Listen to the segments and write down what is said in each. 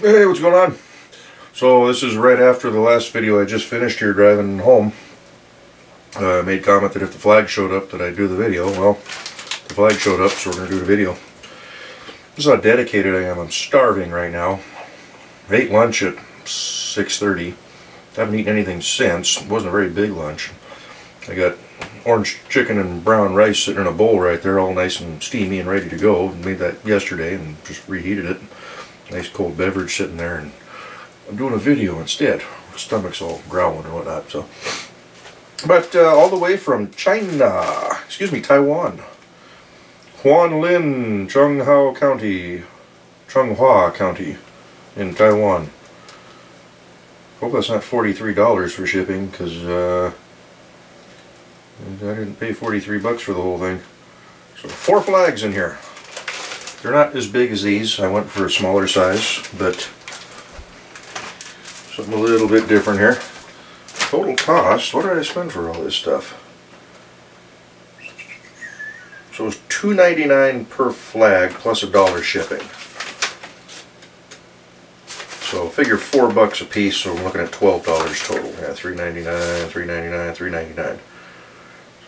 Hey, what's going on? So this is right after the last video I just finished here driving home. I made comment that if the flag showed up that I'd do the video. Well, the flag showed up, so we're going to do the video. This is how dedicated I am. I'm starving right now. I ate lunch at 6:30. Haven't eaten anything since. It wasn't a very big lunch. I got orange chicken and brown rice sitting in a bowl right there, all nice and steamy and ready to go. Made that yesterday and just reheated it. Nice cold beverage sitting there, and I'm doing a video instead. My stomach's all growling or whatnot. So, but all the way from China, Taiwan, Huanlin, Changhua County, in Taiwan. Hope that's not $43 for shipping, because I didn't pay 43 bucks for the whole thing. So 4 flags in here. They're not as big as these. I went for a smaller size, but something a little bit different here. Total cost, what did I spend for all this stuff? So it was $2.99 per flag plus $1 shipping. So figure $4 a piece, so I'm looking at $12 total. Yeah, $3.99, $3.99, $3.99.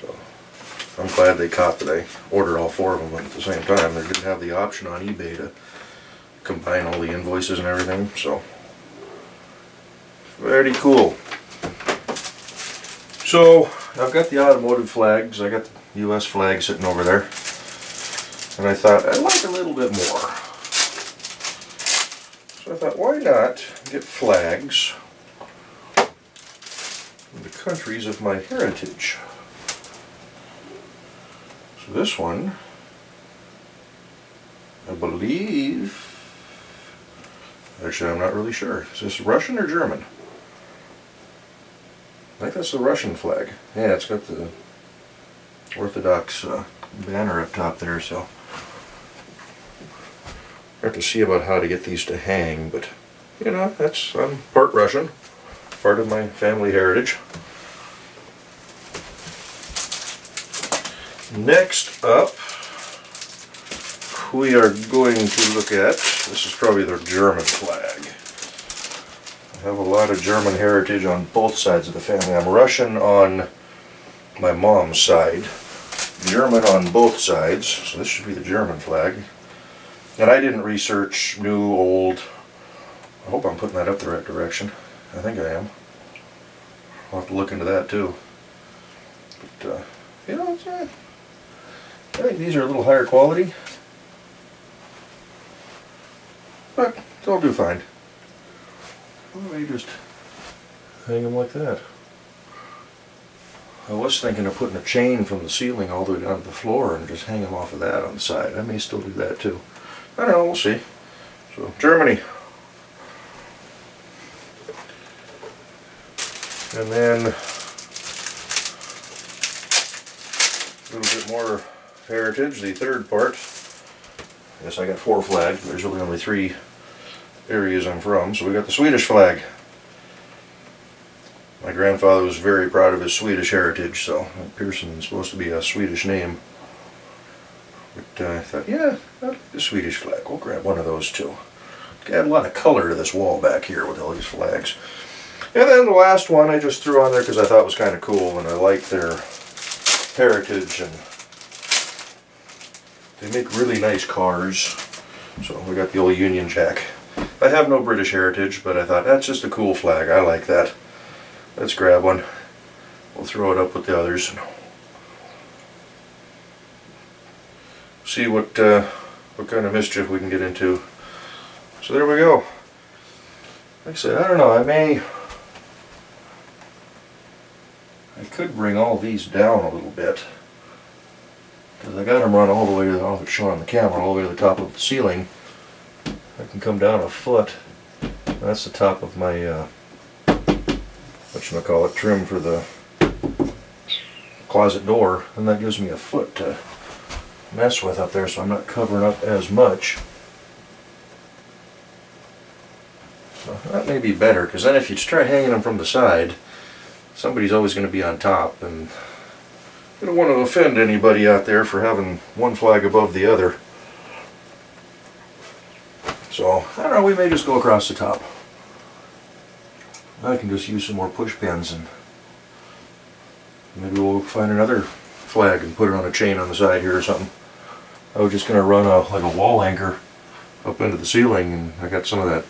So I'm glad they caught that I ordered all 4 of them at the same time. They didn't have the option on eBay to combine all the invoices and everything, so very cool. So I've got the automotive flags. I got the US flag sitting over there, and I thought I'd like a little bit more. So I thought, why not get flags in the countries of my heritage? So this one, I believe, actually I'm not really sure. Is this Russian or German? I think that's the Russian flag. Yeah, it's got the Orthodox banner up top there, so I have to see about how to get these to hang, but you know, I'm part Russian, part of my family heritage. Next up, we are going to look at, this is probably the German flag. I have a lot of German heritage on both sides of the family. I'm Russian on my mom's side, German on both sides, so this should be the German flag. And I didn't research new, old. I hope I'm putting that up the right direction. I think I am. I'll have to look into that too. But, you know, I think these are a little higher quality. But they'll do fine. Why don't I just hang them like that? I was thinking of putting a chain from the ceiling all the way down to the floor and just hang them off of that on the side. I may still do that too. I don't know, we'll see. So, Germany. And then a little bit more heritage, the third part. I guess I got 4 flags, but there's really only 3 areas I'm from. So we got the Swedish flag. My grandfather was very proud of his Swedish heritage, so Pearson is supposed to be a Swedish name. But I thought, yeah, I like the Swedish flag. We'll grab one of those too. Add a lot of color to this wall back here with all these flags. And then the last one I just threw on there because I thought it was kind of cool, and I like their heritage, and they make really nice cars. So we got the old Union Jack. I have no British heritage, but I thought that's just a cool flag. I like that. Let's grab one. We'll throw it up with the others. See what kind of mischief we can get into. So there we go. Like I said, I don't know. I could bring all these down a little bit, because I got them run all the way to the, I don't know if it's showing on the camera, all the way to the top of the ceiling. I can come down a foot. That's the top of my whatchamacallit, trim for the closet door, and that gives me a foot to mess with up there, so I'm not covering up as much. So that may be better, because then if you try hanging them from the side, somebody's always going to be on top, and I don't want to offend anybody out there for having one flag above the other. So, I don't know, we may just go across the top. I can just use some more push pins, and maybe we'll find another flag and put it on a chain on the side here or something. I was just going to run like a wall anchor up into the ceiling, and I got some of that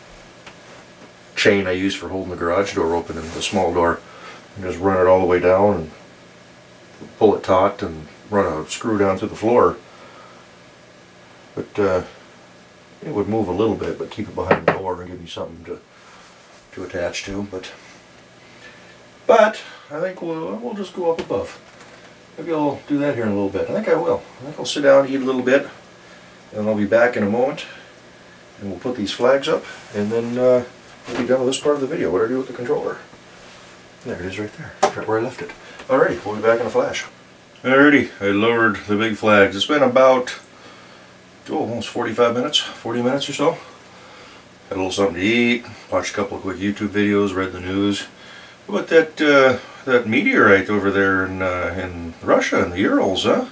chain I use for holding the garage door open and the small door, and just run it all the way down and pull it taut and run a screw down through the floor. But it would move a little bit, but keep it behind the door and give me something to attach to. But I think we'll just go up above. Maybe I'll do that here in a little bit. I think I will. I think I'll sit down, eat a little bit, and I'll be back in a moment. And we'll put these flags up, and then we'll be done with this part of the video. What do I do with the controller? There it is right there, right where I left it. Alrighty, we'll be back in a flash. Alrighty, I lowered the big flags. It's been about almost 45 minutes, 40 minutes or so. Had a little something to eat, watched a couple of quick YouTube videos, read the news. What about that meteorite over there in Russia, in the Urals, huh?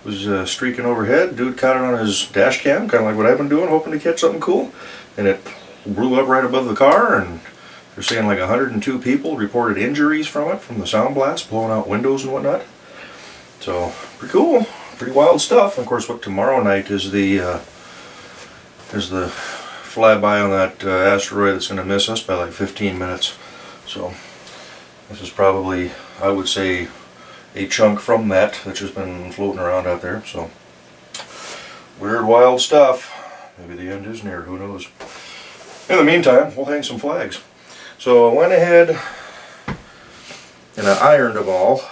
Was streaking overhead. Dude caught it on his dash cam, kind of like what I've been doing, hoping to catch something cool. And it blew up right above the car, and they're saying like 102 people reported injuries from it, from the sound blast, blowing out windows and whatnot. So, pretty cool. Pretty wild stuff. And of course, what tomorrow night is the flyby on that asteroid that's going to miss us by like 15 minutes. So this is probably, I would say, a chunk from that that's just been floating around out there. So weird, wild stuff. Maybe the end is near. Who knows? In the meantime, we'll hang some flags. So I went ahead and I ironed them all,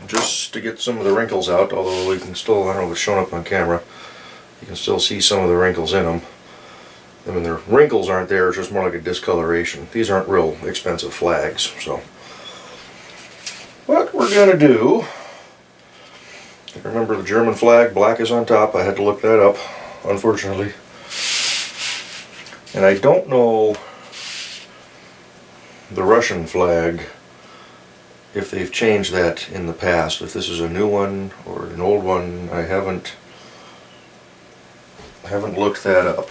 just to get some of the wrinkles out, although you can still, I don't know if it's showing up on camera, you can still see some of the wrinkles in them. I mean, the wrinkles aren't there, it's just more like a discoloration. These aren't real expensive flags, so. What we're going to do, remember the German flag, black is on top, I had to look that up, unfortunately. And I don't know the Russian flag, if they've changed that in the past, if this is a new one or an old one. I haven't looked that up.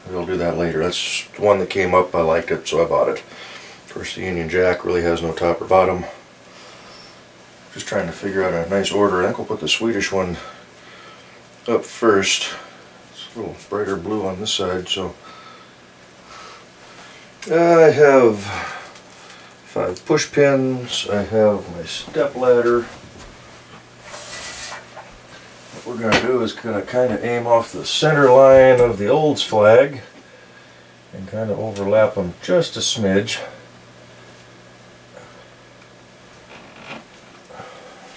We'll do that later. That's the one that came up, I liked it, so I bought it. Of course, the Union Jack really has no top or bottom. Just trying to figure out a nice order. I think we'll put the Swedish one up first. It's a little brighter blue on this side, so I have 5 push pins. I have my step ladder. What we're going to do is kind of aim off the center line of the Olds flag and kind of overlap them just a smidge.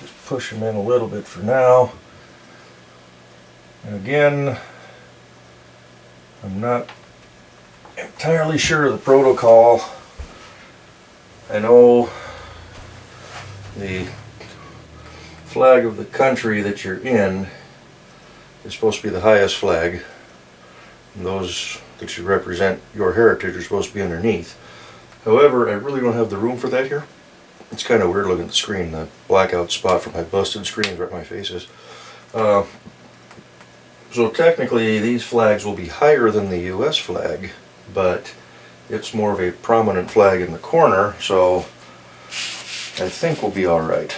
Just push them in a little bit for now. And again, I'm not entirely sure of the protocol. I know the flag of the country that you're in is supposed to be the highest flag, and those that you represent your heritage are supposed to be underneath. However, I really don't have the room for that here. It's kind of weird looking at the screen. The blackout spot from my busted screen is right where my face is. So technically these flags will be higher than the US flag, but it's more of a prominent flag in the corner, so I think we'll be alright.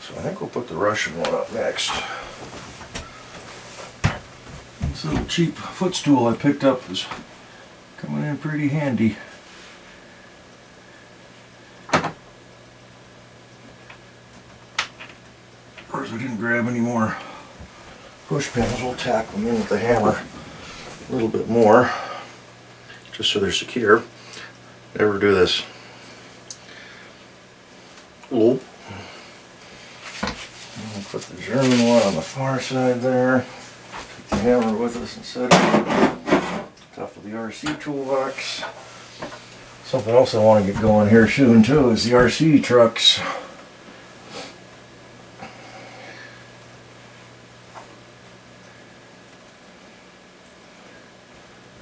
So I think we'll put the Russian one up next. This little cheap footstool I picked up is coming in pretty handy. Of course, I didn't grab any more push pins. We'll tack them in with the hammer a little bit more, just so they're secure. Never do this. We'll put the German one on the far side there. Take the hammer with us and set it on top of the RC toolbox. Something else I want to get going here soon too is the RC trucks.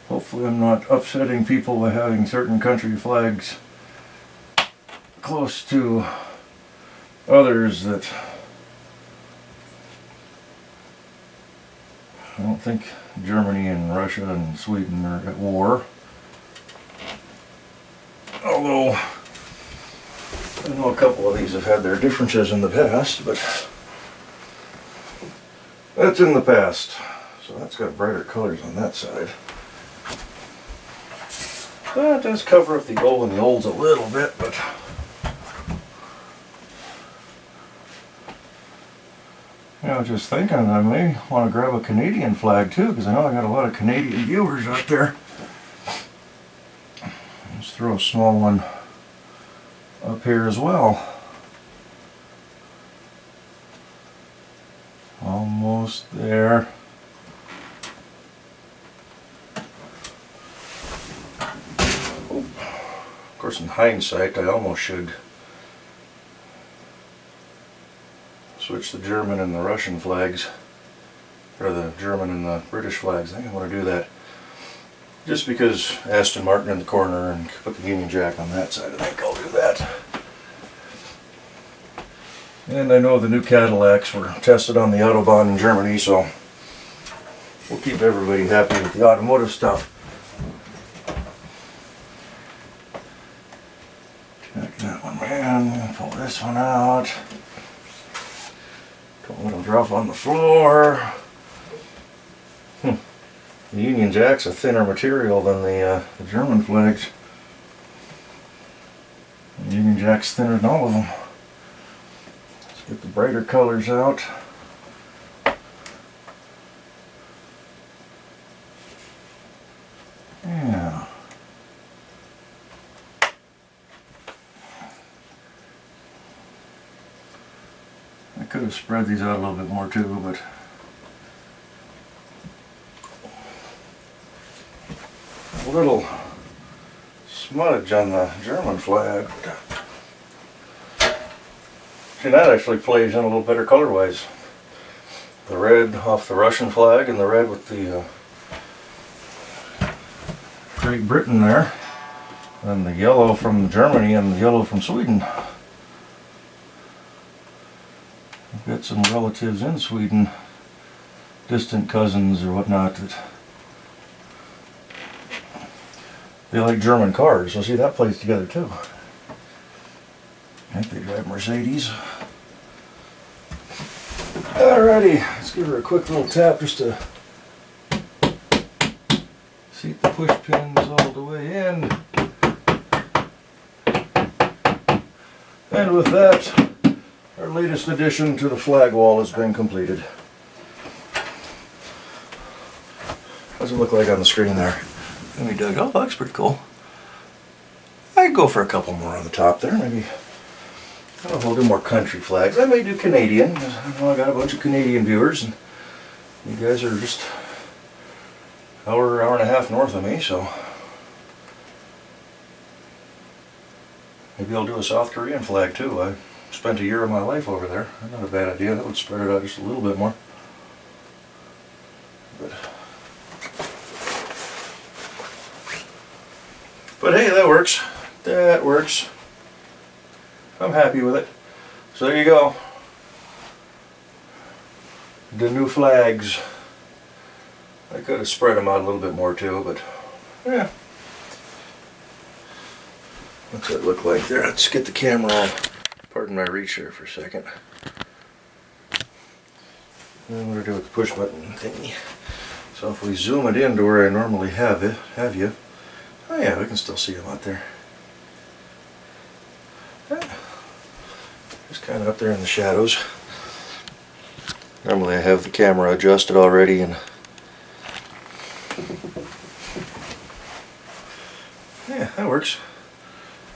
Hopefully I'm not upsetting people by having certain country flags close to others that I don't think Germany and Russia and Sweden are at war. Although, I know a couple of these have had their differences in the past, but that's in the past. So that's got brighter colors on that side. That does cover up the old and the olds a little bit, but I was just thinking I may want to grab a Canadian flag too, because I know I got a lot of Canadian viewers out there. Let's throw a small one up here as well. Almost there. Of course, in hindsight, I almost should switch the German and the Russian flags, or the German and the British flags. I think I want to do that. Just because Aston Martin in the corner and put the Union Jack on that side, I think I'll do that. And I know the new Cadillacs were tested on the Autobahn in Germany, so we'll keep everybody happy with the automotive stuff. Check that one, man. Pull this one out. Don't let them drop on the floor. The Union Jack's a thinner material than the German flags. The Union Jack's thinner than all of them. Let's get the brighter colors out. Yeah. I could have spread these out a little bit more too, but a little smudge on the German flag. See, that actually plays in a little better color-wise. The red off the Russian flag and the red with the Great Britain there, and the yellow from Germany and the yellow from Sweden. I've got some relatives in Sweden, distant cousins or whatnot, that they like German cars, so see, that plays together too. I think they drive Mercedes. Alrighty, let's give her a quick little tap just to seat the push pins all the way in. And with that, our latest addition to the flag wall has been completed. What does it look like on the screen there? Let me dig. Oh, that looks pretty cool. I'd go for a couple more on the top there, maybe. I don't know if I'll do more country flags. I may do Canadian, because I know I got a bunch of Canadian viewers, and you guys are just hour and a half north of me, so maybe I'll do a South Korean flag too. I spent a year of my life over there. Not a bad idea. That would spread it out just a little bit more. But hey, that works. That works. I'm happy with it. So there you go. The new flags. I could have spread them out a little bit more too, but yeah. What's that look like there? Let's get the camera off. Pardon my reach there for a second. And what do I do with the push button thingy? So if we zoom it in to where I normally have you. Oh yeah, we can still see them out there. Yeah. Just kind of up there in the shadows. Normally I have the camera adjusted already, and yeah, that works.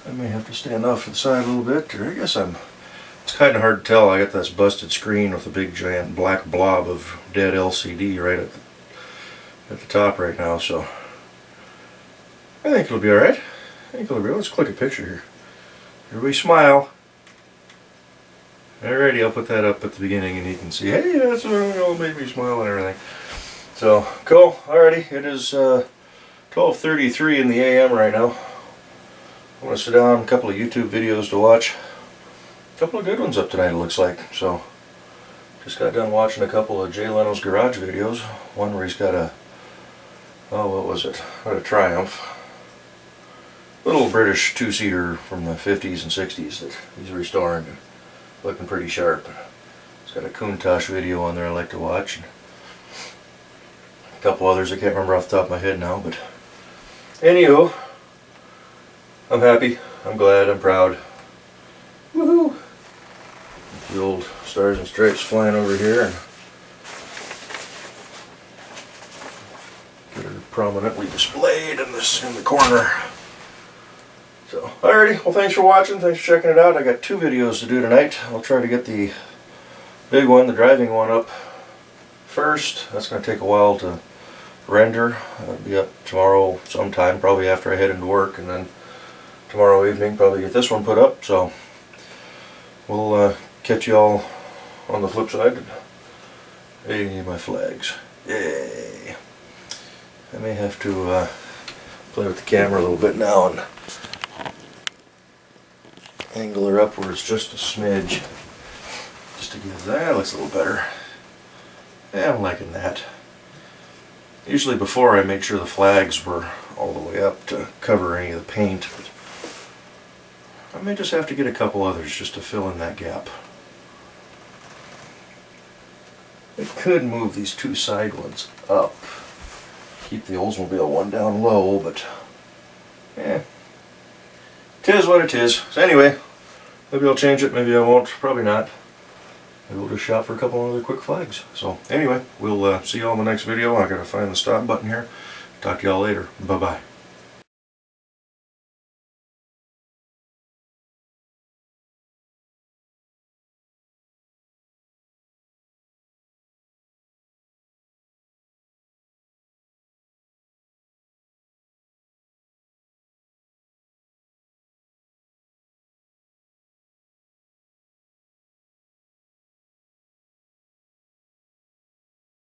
I may have to stand off to the side a little bit, or I guess it's kind of hard to tell. I got this busted screen with a big giant black blob of dead LCD right at the top right now, so I think it'll be alright. I think it'll be. Let's click a picture here. Everybody smile. Alrighty, I'll put that up at the beginning and you can see, hey, that's what made me smile and everything. So, cool. Alrighty, it is 12:33 in the AM right now. I'm going to sit down, a couple of YouTube videos to watch. A couple of good ones up tonight, it looks like. So, Just got done watching a couple of Jay Leno's garage videos. One where he's got a, oh, what was it? What a Triumph. Little British two-seater from the 50s and 60s that he's restoring. Looking pretty sharp. He's got a Countach video on there I like to watch. And a couple others I can't remember off the top of my head now, but anywho, I'm happy, I'm glad, I'm proud. Woohoo! The old Stars and Stripes flying over here, and get her prominently displayed in the corner. So, alrighty, well thanks for watching, thanks for checking it out. I got 2 videos to do tonight. I'll try to get the big one, the driving one, up first. That's going to take a while to render. I'll be up tomorrow sometime, probably after I head into work, and then tomorrow evening probably get this one put up. So we'll catch you all on the flip side. Hey, my flags. Yay! I may have to play with the camera a little bit now and angle her upwards just a smidge, just to give that looks a little better. Yeah, I'm liking that. Usually before I made sure the flags were all the way up to cover any of the paint, but I may just have to get a couple others just to fill in that gap. I could move these 2 side ones up, keep the Oldsmobile one down low, but yeah, 'tis what it is. So anyway, maybe I'll change it, maybe I won't, probably not. Maybe we'll just shop for a couple other quick flags. So anyway, we'll see you all in the next video. I gotta find the stop button here. Talk to y'all later. Bye bye.